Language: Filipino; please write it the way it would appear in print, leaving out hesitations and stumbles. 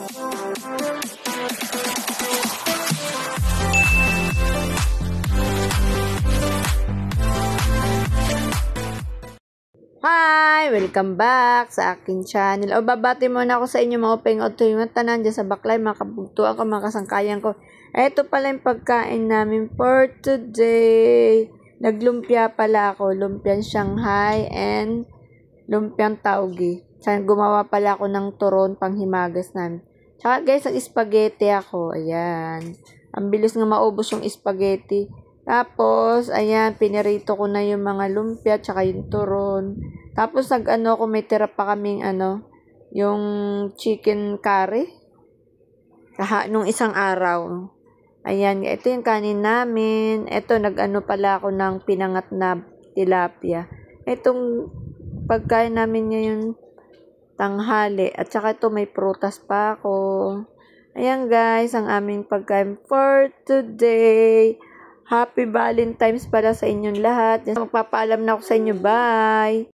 Hi! Welcome back sa akin channel. Babati muna ako sa inyo mga upeng auto yung tanan dyan sa baklay, mga kabugtuan ko, mga kasangkayan ko. Ito pala yung pagkain namin for today. Naglumpia pala ako. Lumpiang Shanghai and lumpiang tauge. Gumawa pala ako ng turon pang himagas namin. Tsaka guys, ang spaghetti ako. Ayan. Ang bilis nga maubos yung spaghetti. Tapos, ayan, pinirito ko na yung mga lumpia, tsaka yung turon. Tapos, ako, may tira pa kaming, yung chicken curry. Nung isang araw. Ayan, ito yung kanin namin. Ito, pala ako ng pinangat na tilapia. Itong pagkain namin ngayon, tanghali. At saka ito, may prutas pa ako. Ayan guys, ang aming pagkain for today. Happy Valentine's para sa inyong lahat. Magpapaalam na ako sa inyo. Bye!